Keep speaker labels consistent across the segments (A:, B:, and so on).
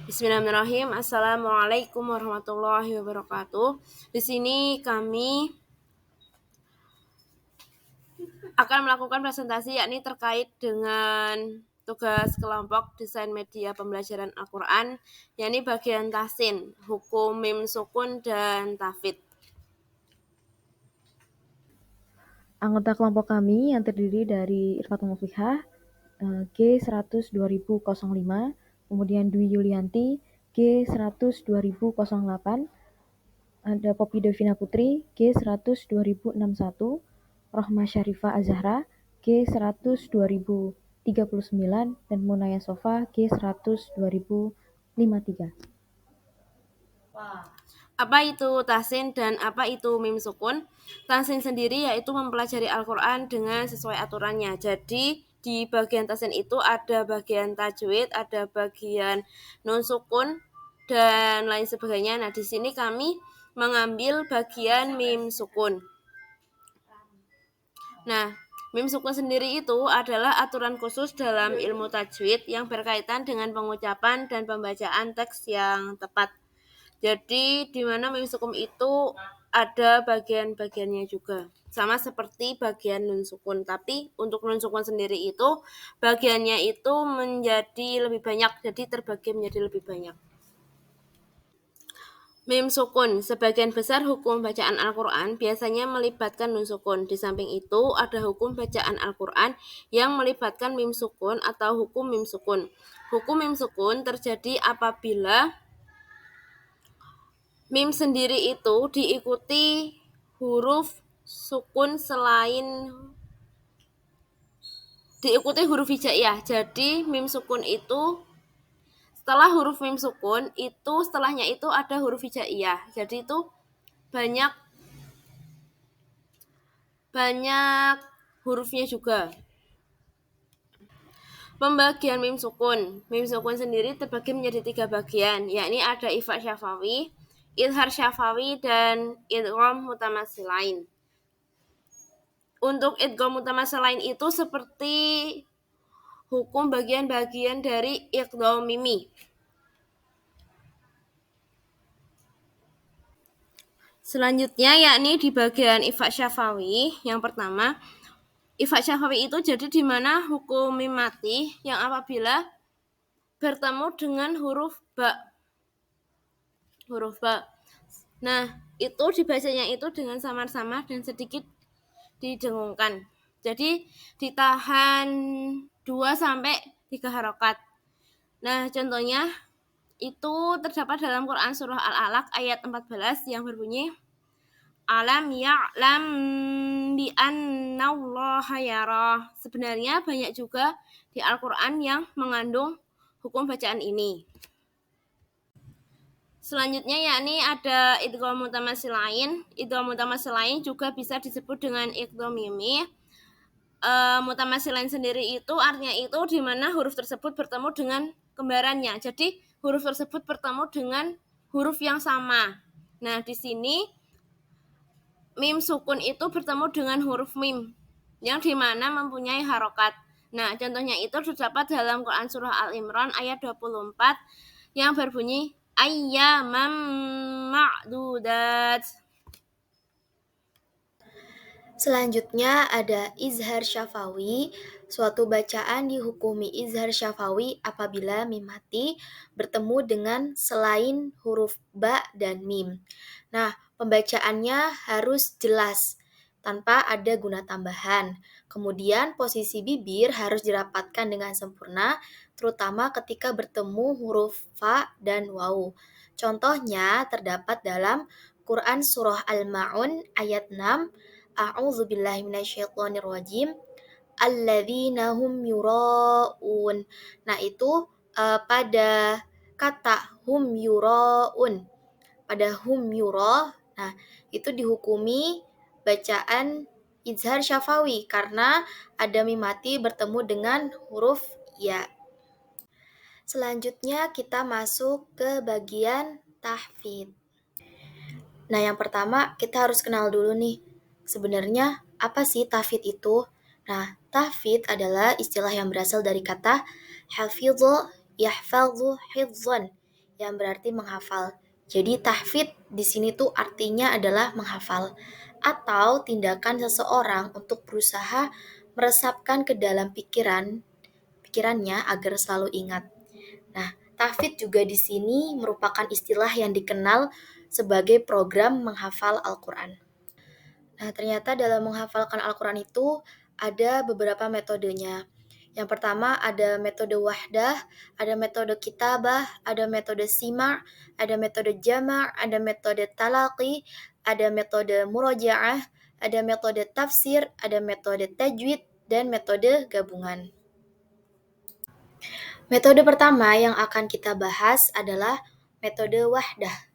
A: Bismillahirrahmanirrahim. Assalamualaikum warahmatullahi wabarakatuh. Di sini kami akan melakukan presentasi yakni terkait dengan tugas kelompok desain media pembelajaran Al-Quran, yakni bagian tahsin, hukum mim sukun dan tahfidz.
B: Anggota kelompok kami yang terdiri dari Irfatul Muflihah, G100.2005, kemudian Dwi Yulianti, G100.2008, ada Poppy Devina Putri, G100.2061, Rohma Syarifah Azahra, G100.2039, dan Munaya Sofa, G100.2053.
A: Apa itu tahsin dan apa itu mim sukun? Tahsin sendiri yaitu mempelajari Al-Quran dengan sesuai aturannya. Jadi di bagian tahsin itu ada bagian tajwid, ada bagian nun sukun, dan lain sebagainya. Nah, di sini kami mengambil bagian mim sukun. Nah, mim sukun sendiri itu adalah aturan khusus dalam ilmu tajwid yang berkaitan dengan pengucapan dan pembacaan teks yang tepat. Jadi di mana mim sukun itu ada bagian-bagiannya juga. Sama seperti bagian nun sukun, tapi untuk nun sukun sendiri itu bagiannya itu menjadi lebih banyak, jadi terbagi menjadi lebih banyak. Mim sukun, sebagian besar hukum bacaan Al-Quran biasanya melibatkan nun sukun. Di samping itu ada hukum bacaan Al-Quran yang melibatkan mim sukun atau hukum mim sukun. Hukum mim sukun terjadi apabila mim sendiri itu diikuti huruf sukun diikuti huruf hijaiyah. Jadi mim sukun itu setelah huruf mim sukun itu setelahnya itu ada huruf hijaiyah. Jadi itu banyak hurufnya juga. Pembagian mim sukun. Mim sukun sendiri terbagi menjadi 3 bagian, yakni ada ifa syafawi, idhar syafawi, dan idgham mutamatsilain. Untuk idgham mutamatsilain itu seperti hukum bagian-bagian dari iqdham mimi. Selanjutnya yakni di bagian ifa syafawi. Yang pertama, ifa syafawi itu jadi di mana hukum mim mati yang apabila bertemu dengan huruf ba. Nah, itu dibacanya itu dengan samar-samar dan sedikit didengungkan. Jadi ditahan 2-3 harokat. Nah, contohnya itu terdapat dalam Quran surah Al-Alaq ayat 14 yang berbunyi Alam ya'lam bi annallaha yara. Sebenarnya banyak juga di Al-Quran yang mengandung hukum bacaan ini. Selanjutnya yakni ada idgham mutamatsilain. Idgham mutamatsilain juga bisa disebut dengan idgham mimi. Mutamatsilain sendiri itu artinya itu di mana huruf tersebut bertemu dengan kembarannya. Jadi huruf tersebut bertemu dengan huruf yang sama. Nah, di sini mim sukun itu bertemu dengan huruf mim yang di mana mempunyai harokat. Nah, contohnya itu terdapat dalam Quran surah Al-Imran ayat 24 yang berbunyi ayyamam ma'dudat.
C: Selanjutnya ada izhar syafawi. Suatu bacaan dihukumi izhar syafawi apabila mim mati bertemu dengan selain huruf ba dan mim. Nah, pembacaannya harus jelas tanpa ada guna tambahan. Kemudian posisi bibir harus dirapatkan dengan sempurna, terutama ketika bertemu huruf fa dan waw. Contohnya terdapat dalam Quran surah Al-Ma'un ayat 6, A'udzu billahi minasyaitonir rajim. Alladzina hum yura'un. Nah, itu pada kata hum yura'un. Pada hum yura, nah itu dihukumi bacaan izhar syafawi karena ada mim mati bertemu dengan huruf ya. Selanjutnya kita masuk ke bagian tahfidz. Nah, yang pertama kita harus kenal dulu nih, sebenarnya apa sih tahfidz itu? Nah, tahfidz adalah istilah yang berasal dari kata hafidhu yahfadhu hifdzan, yang berarti menghafal. Jadi tahfidz di sini tuh artinya adalah menghafal atau tindakan seseorang untuk berusaha meresapkan ke dalam pikirannya agar selalu ingat. Nah, tahfidz juga di sini merupakan istilah yang dikenal sebagai program menghafal Al-Quran. Nah, ternyata dalam menghafalkan Al-Quran itu ada beberapa metodenya. Yang pertama ada metode wahdah, ada metode kitabah, ada metode sima', ada metode jama', ada metode talaqi, ada metode murojaah, ada metode tafsir, ada metode tajwid, dan metode gabungan. Metode pertama yang akan kita bahas adalah metode wahdah.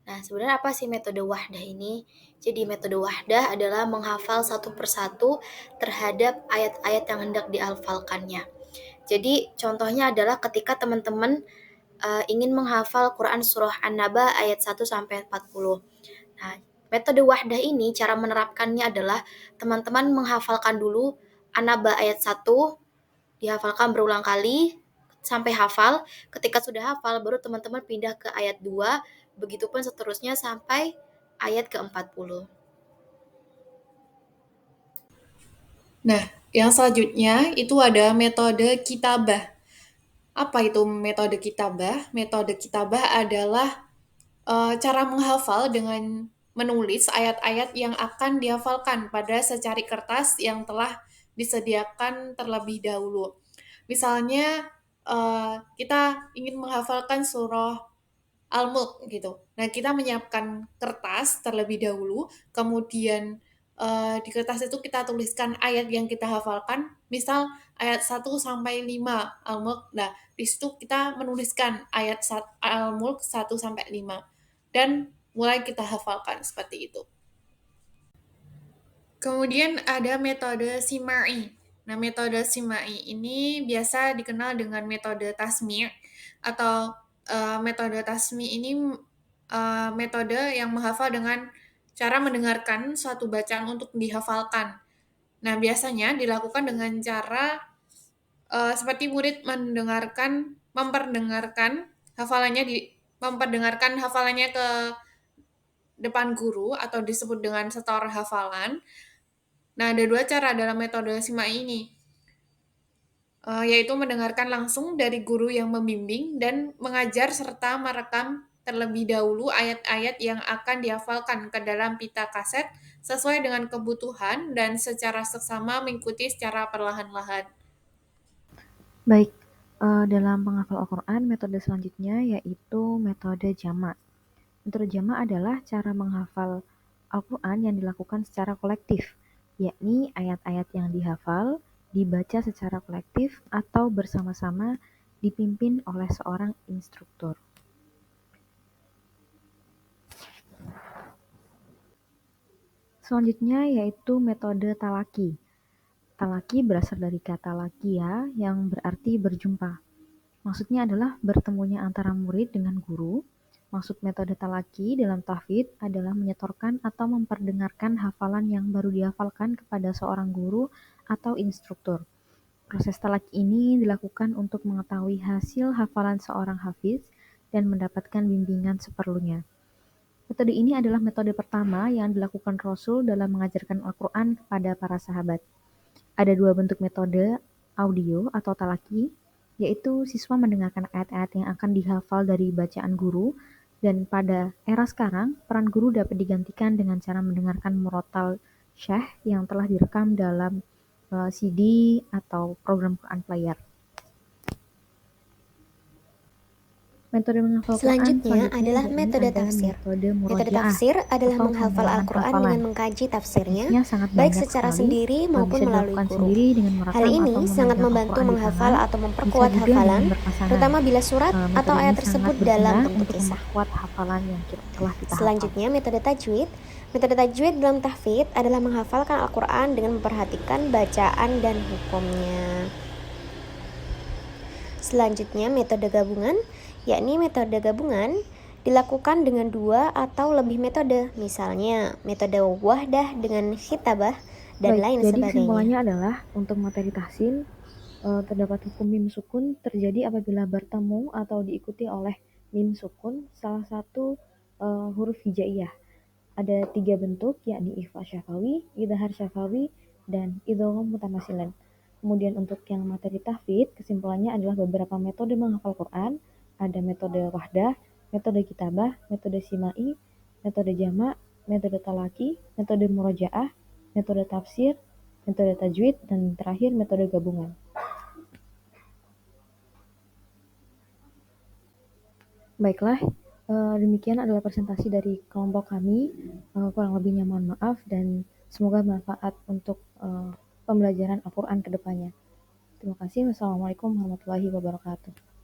C: Nah, sebenarnya apa sih metode wahdah ini? Jadi metode wahdah adalah menghafal satu persatu terhadap ayat-ayat yang hendak dihafalkannya. Jadi contohnya adalah ketika teman-teman ingin menghafal Quran Surah An-Naba ayat 1 sampai 40. Nah, metode wahdah ini cara menerapkannya adalah teman-teman menghafalkan dulu An-Naba ayat 1, dihafalkan berulang kali sampai hafal. Ketika sudah hafal, baru teman-teman pindah ke ayat 2, begitupun seterusnya sampai ayat ke-40.
D: Nah, yang selanjutnya itu ada metode kitabah. Apa itu metode kitabah? Metode kitabah adalah cara menghafal dengan menulis ayat-ayat yang akan dihafalkan pada secari kertas yang telah disediakan terlebih dahulu. Misalnya kita ingin menghafalkan surah Al-Mulk gitu. Nah, kita menyiapkan kertas terlebih dahulu, kemudian di kertas itu kita tuliskan ayat yang kita hafalkan, misal ayat 1 sampai 5 Al-Mulk. Nah, di situ kita menuliskan ayat Al-Mulk 1 sampai 5 dan mulai kita hafalkan seperti itu. Kemudian ada metode Simai. Nah, metode Simai ini biasa dikenal dengan metode tasmi' atau metode tasmi' ini metode yang menghafal dengan cara mendengarkan suatu bacaan untuk dihafalkan. Nah, biasanya dilakukan dengan cara seperti murid memperdengarkan hafalannya ke depan guru atau disebut dengan setor hafalan. Nah, ada dua cara dalam metode Simai ini, yaitu mendengarkan langsung dari guru yang membimbing dan mengajar serta merekam terlebih dahulu ayat-ayat yang akan dihafalkan ke dalam pita kaset sesuai dengan kebutuhan dan secara seksama mengikuti secara perlahan-lahan.
B: Baik, dalam menghafal Al-Quran, metode selanjutnya yaitu metode jama'. Metode jama' adalah cara menghafal Al-Quran yang dilakukan secara kolektif, yakni ayat-ayat yang dihafal dibaca secara kolektif atau bersama-sama dipimpin oleh seorang instruktur. Selanjutnya yaitu metode talaki. Talaki berasal dari kata lakia yang berarti berjumpa. Maksudnya adalah bertemunya antara murid dengan guru. Maksud metode talaki dalam tahfidz adalah menyetorkan atau memperdengarkan hafalan yang baru dihafalkan kepada seorang guru atau instruktur. Proses talaki ini dilakukan untuk mengetahui hasil hafalan seorang hafiz dan mendapatkan bimbingan seperlunya. Metode ini adalah metode pertama yang dilakukan Rasul dalam mengajarkan Al-Quran kepada para sahabat. Ada dua bentuk metode audio atau talaki, yaitu siswa mendengarkan ayat-ayat yang akan dihafal dari bacaan guru, dan pada era sekarang, peran guru dapat digantikan dengan cara mendengarkan murotal syekh yang telah direkam dalam CD atau program Quran Player. Metode menghafal
C: Selanjutnya adalah
B: yakni
C: metode
B: ada
C: tafsir.
B: metode
C: Metode
B: murojaah
C: tafsir adalah
B: atau
C: menghafal
B: pengulangan
C: Al-Quran
B: hafalan.
C: dengan mengkaji tafsirnya,
B: Teknisnya sangat
C: baik
B: banyak
C: secara
B: sekali,
C: sendiri maupun
B: bisa
C: melalui
B: dilakukan
C: guru.
B: sendiri dengan merekam
C: Hal ini
B: atau
C: sangat
B: memegang
C: membantu
B: Al-Quran di
C: menghafal
B: tangan,
C: atau
B: bisa
C: memperkuat
B: juga
C: hafalan,
B: dengan berpasangan.
C: terutama bila surat
B: Metode
C: atau
B: ini
C: ayat
B: sangat
C: tersebut
B: berguna
C: dalam bentuk
B: untuk
C: kisah.
B: memperkuat hafalan yang telah kita hafal.
C: Selanjutnya metode tajwid. Metode tajwid dalam tahfidz adalah menghafalkan Al-Quran dengan memperhatikan bacaan dan hukumnya. Selanjutnya metode gabungan, yakni metode gabungan dilakukan dengan dua atau lebih metode, misalnya metode wahdah dengan khitabah dan
B: Baik,
C: lain
B: jadi
C: sebagainya.
B: kesimpulannya adalah untuk materi tahsin terdapat hukum mim sukun terjadi apabila bertemu atau diikuti oleh mim sukun salah satu huruf hijaiyah. Ada 3 bentuk, yakni ikhfa syafawi, idhar syafawi, dan idgham mutamasilan. Kemudian untuk yang materi tahfidz, kesimpulannya adalah beberapa metode menghafal Quran. Ada metode wahdah, metode kitabah, metode simai, metode jamak, metode talaki, metode murojaah, metode tafsir, metode tajwid, dan terakhir metode gabungan. Baiklah, demikian adalah presentasi dari kelompok kami. Kurang lebihnya mohon maaf dan semoga bermanfaat untuk pembelajaran Al-Quran ke depannya. Terima kasih. Wassalamualaikum warahmatullahi wabarakatuh.